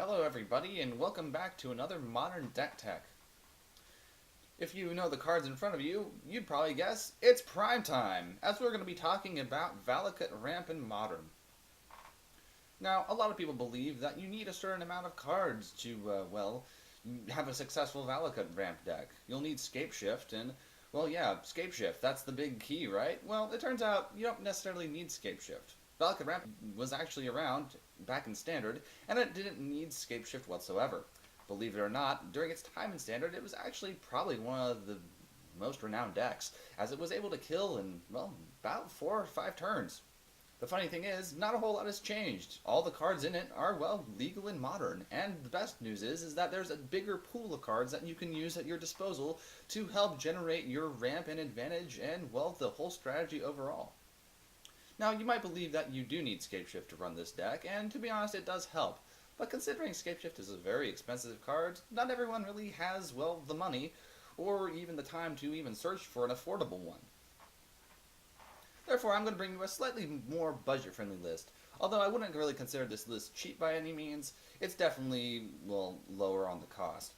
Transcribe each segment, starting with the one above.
Hello everybody, and welcome back to another Modern Decktech. If you know the cards in front of you, you'd probably guess it's prime time, as we're going to be talking about Valakut Ramp in Modern. Now, a lot of people believe that you need a certain amount of cards to, have a successful Valakut Ramp deck. You'll need Scapeshift, and, Scapeshift, that's the big key, right? Well, it turns out you don't necessarily need Scapeshift. Valakut Ramp was actually around back in Standard, and it didn't need Scapeshift whatsoever. Believe it or not, during its time in Standard, it was actually probably one of the most renowned decks, as it was able to kill in, about 4 or 5 turns. The funny thing is, not a whole lot has changed. All the cards in it are, legal and modern, and the best news is that there's a bigger pool of cards that you can use at your disposal to help generate your ramp and advantage and, the whole strategy overall. Now, you might believe that you do need Scapeshift to run this deck, and to be honest, it does help. But considering Scapeshift is a very expensive card, not everyone really has, the money, or even the time to even search for an affordable one. Therefore, I'm going to bring you a slightly more budget-friendly list. Although I wouldn't really consider this list cheap by any means, it's definitely, lower on the cost.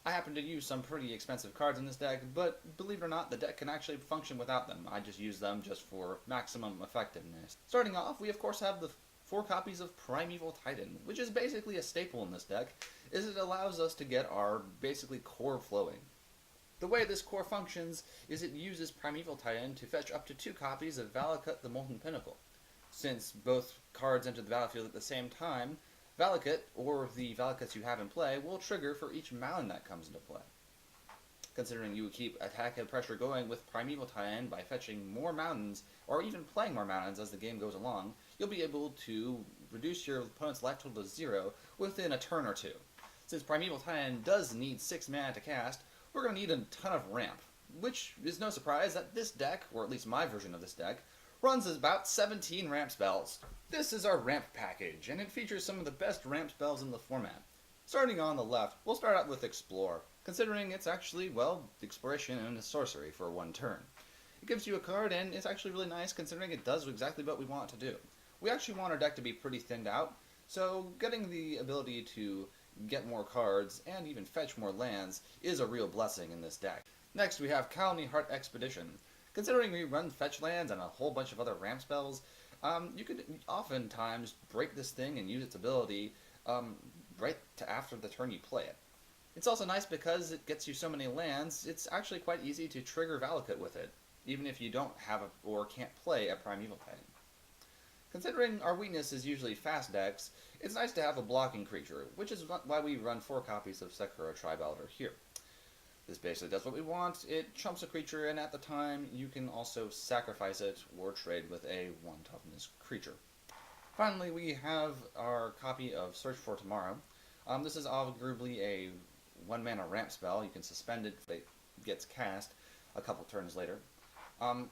I happen to use some pretty expensive cards in this deck, but believe it or not, the deck can actually function without them. I just use them just for maximum effectiveness. Starting off, we of course have the 4 copies of Primeval Titan, which is basically a staple in this deck, as it allows us to get our basically core flowing. The way this core functions is it uses Primeval Titan to fetch up to 2 copies of Valakut the Molten Pinnacle. Since both cards enter the battlefield at the same time, Valakut, or the Valakuts you have in play, will trigger for each mountain that comes into play. Considering you keep attack and pressure going with Primeval Titan by fetching more mountains, or even playing more mountains as the game goes along, you'll be able to reduce your opponent's life total to 0 within a turn or 2. Since Primeval Titan does need 6 mana to cast, we're going to need a ton of ramp, which is no surprise that this deck, or at least my version of this deck, runs about 17 ramp spells. This is our ramp package, and it features some of the best ramp spells in the format. Starting on the left, we'll start out with Explore, considering it's actually, exploration and a sorcery for 1 turn. It gives you a card, and it's actually really nice considering it does exactly what we want it to do. We actually want our deck to be pretty thinned out, so getting the ability to get more cards and even fetch more lands is a real blessing in this deck. Next, we have Colony Heart Expedition. Considering we run fetch lands and a whole bunch of other ramp spells, you could oftentimes break this thing and use its ability right to after the turn you play it. It's also nice because it gets you so many lands, it's actually quite easy to trigger Valakut with it, even if you don't have or can't play a Primeval Titan. Considering our weakness is usually fast decks, it's nice to have a blocking creature, which is why we run 4 copies of Sakura Tribe Elder here. This basically does what we want. It chumps a creature, and at the time, you can also sacrifice it or trade with a 1 toughness creature. Finally, we have our copy of Search for Tomorrow. This is arguably a 1 mana ramp spell. You can suspend it if it gets cast a couple turns later.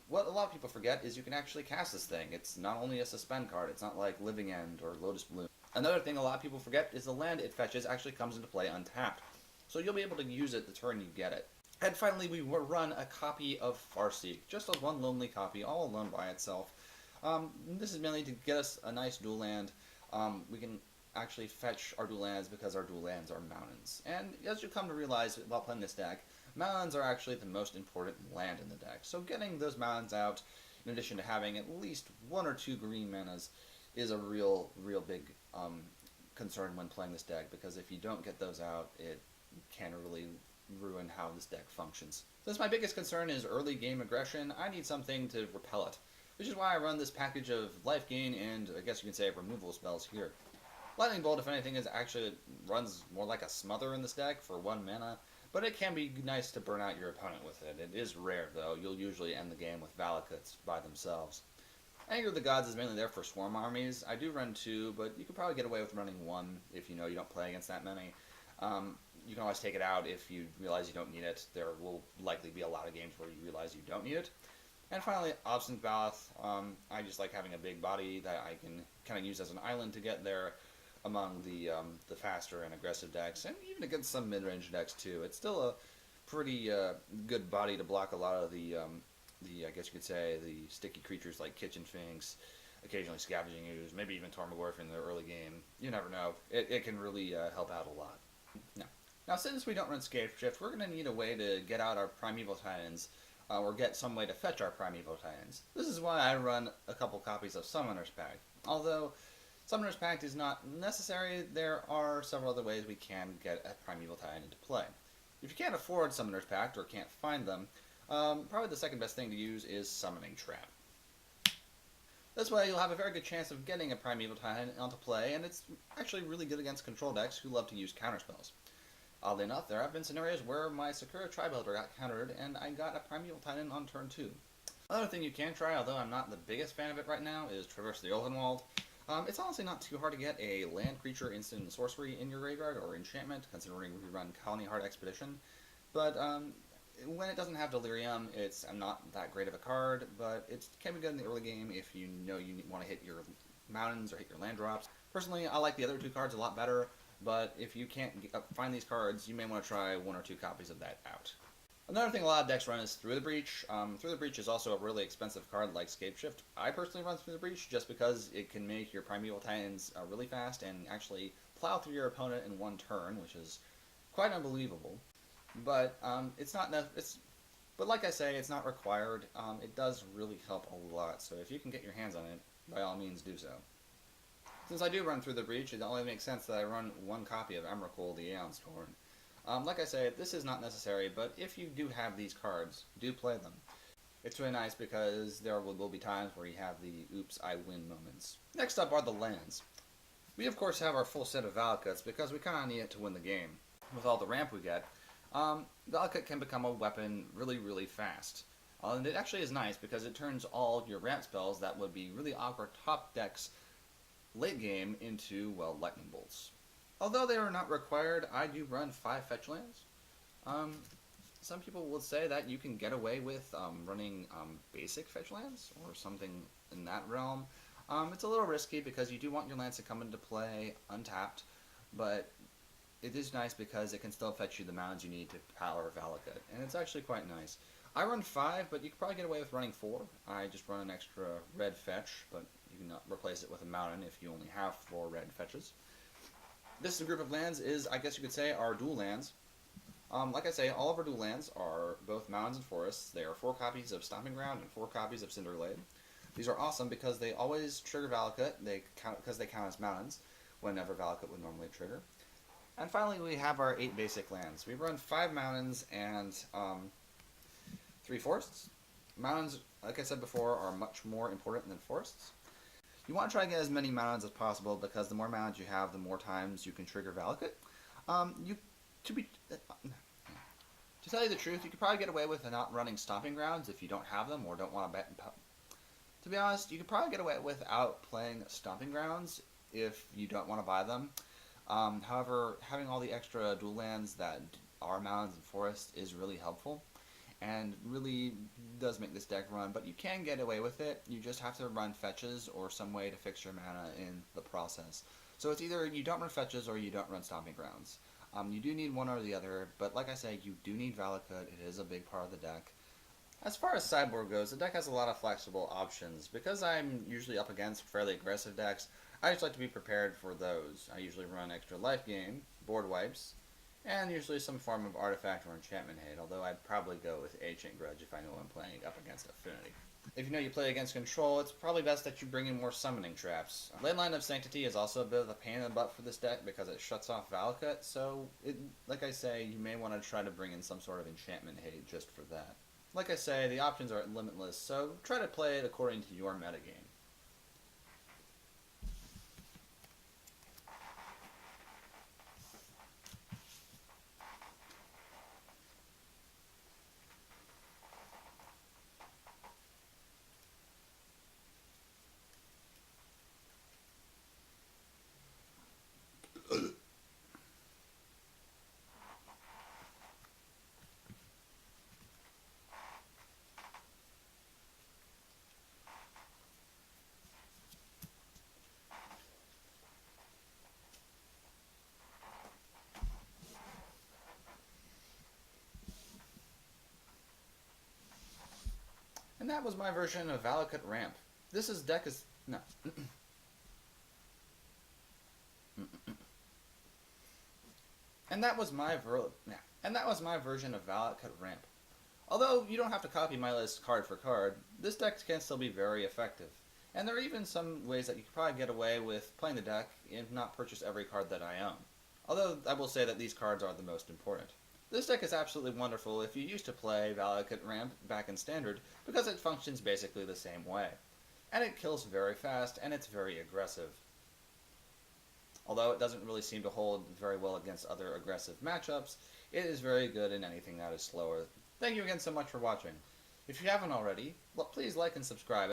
What a lot of people forget is you can actually cast this thing. It's not only a suspend card, it's not like Living End or Lotus Bloom. Another thing a lot of people forget is the land it fetches actually comes into play untapped. So you'll be able to use it the turn you get it. And finally, we will run a copy of Farseek, just a 1 lonely copy, all alone by itself. This is mainly to get us a nice dual land. We can actually fetch our dual lands because our dual lands are mountains. And as you come to realize while playing this deck, mountains are actually the most important land in the deck. So getting those mountains out, in addition to having at least 1 or 2 green manas, is a real big concern when playing this deck, because if you don't get those out, it can really ruin how this deck functions. Since my biggest concern is early game aggression, I need something to repel it, which is why I run this package of life gain and, I guess you can say, removal spells here. Lightning Bolt, if anything, actually runs more like a smother in this deck for 1 mana, but it can be nice to burn out your opponent with it. It is rare, though. You'll usually end the game with Valakuts by themselves. Anger of the Gods is mainly there for swarm armies. I do run 2, but you could probably get away with running 1 if you know you don't play against that many. You can always take it out if you realize you don't need it. There will likely be a lot of games where you realize you don't need it. And finally, Obstinate Bath. I just like having a big body that I can kind of use as an island to get there among the faster and aggressive decks, and even against some mid-range decks too. It's still a pretty good body to block a lot of the I guess you could say, the sticky creatures like Kitchen Finks occasionally scavenging ooze, maybe even Tormagorth in the early game. You never know. It can really help out a lot. Now, since we don't run Scapeshift, we're going to need a way to get out our Primeval Titans, or get some way to fetch our Primeval Titans. This is why I run a couple copies of Summoner's Pact. Although Summoner's Pact is not necessary, there are several other ways we can get a Primeval Titan into play. If you can't afford Summoner's Pact or can't find them, probably the second best thing to use is Summoning Trap. This way you'll have a very good chance of getting a Primeval Titan onto play, and it's actually really good against control decks who love to use counterspells. Oddly enough, there have been scenarios where my Sakura Tribuilder got countered, and I got a Primeval Titan on turn 2. Another thing you can try, although I'm not the biggest fan of it right now, is Traverse the Ulvenwald. It's honestly not too hard to get a land creature, instant, and sorcery in your graveyard, or enchantment, considering we run Colony Heart Expedition. But when it doesn't have Delirium, it's not that great of a card, but it can be good in the early game if you know you want to hit your mountains or hit your land drops. Personally, I like the other two cards a lot better, but if you can't find these cards, you may want to try 1 or 2 copies of that out. Another thing a lot of decks run is Through the Breach. Through the Breach is also a really expensive card like Scapeshift. I personally run Through the Breach just because it can make your Primeval Titans really fast and actually plow through your opponent in 1 turn, which is quite unbelievable. But but like I say, it's not required. It does really help a lot, so if you can get your hands on it, by all means do so. Since I do run Through the Breach, it only makes sense that I run 1 copy of Emrakul, the Aeon's Torn. Like I say, this is not necessary, but if you do have these cards, do play them. It's really nice because there will be times where you have the oops, I win moments. Next up are the lands. We of course have our full set of Valakuts because we kind of need it to win the game. With all the ramp we get, Valakut can become a weapon really, really fast. And it actually is nice because it turns all your ramp spells that would be really awkward top decks late game into, well, lightning bolts. Although they are not required, I do run 5 fetch lands. Some people will say that you can get away with running basic fetch lands or something in that realm. It's a little risky because you do want your lands to come into play untapped, but it is nice because it can still fetch you the mountains you need to power Valakut, and it's actually quite nice. I run 5, but you could probably get away with running 4. I just run an extra red fetch, but you can replace it with a mountain if you only have 4 red fetches. This group of lands is, I guess you could say, our dual lands. Like I say, all of our dual lands are both mountains and forests. They are 4 copies of Stomping Ground and 4 copies of Cinderglade. These are awesome because they always trigger Valakut, because they count as mountains whenever Valakut would normally trigger. And finally, we have our 8 basic lands. We run 5 mountains and 3 forests. Mountains, like I said before, are much more important than forests. You want to try to get as many mountains as possible because the more mountains you have, the more times you can trigger Valakut. To tell you the truth, you could probably get away with not running Stomping Grounds if you don't have them or don't want to bet. To be honest, you could probably get away without playing Stomping Grounds if you don't want to buy them. However, having all the extra dual lands that are mountains and forests is really helpful and really does make this deck run, but you can get away with it. You just have to run fetches or some way to fix your mana in the process. So it's either you don't run fetches or you don't run Stomping Grounds. You do need one or the other, but like I say, you do need Valakut. It is a big part of the deck. As far as sideboard goes, the deck has a lot of flexible options. Because I'm usually up against fairly aggressive decks, I just like to be prepared for those. I usually run extra life gain, board wipes, and usually some form of artifact or enchantment hate, although I'd probably go with Ancient Grudge if I know I'm playing up against Affinity. If you know you play against Control, it's probably best that you bring in more summoning traps. Leyline of Sanctity is also a bit of a pain in the butt for this deck because it shuts off Valakut, so like I say, you may want to try to bring in some sort of enchantment hate just for that. Like I say, the options are limitless, so try to play it according to your metagame. And that was my version of Valakut Ramp. This deck is No. And that was my version of Valakut Ramp. Although you don't have to copy my list card for card, this deck can still be very effective. And there are even some ways that you could probably get away with playing the deck and not purchase every card that I own. Although I will say that these cards are the most important. This deck is absolutely wonderful if you used to play Valakut Ramp back in Standard, because it functions basically the same way. And it kills very fast, and it's very aggressive. Although it doesn't really seem to hold very well against other aggressive matchups, it is very good in anything that is slower. Thank you again so much for watching. If you haven't already, please like and subscribe.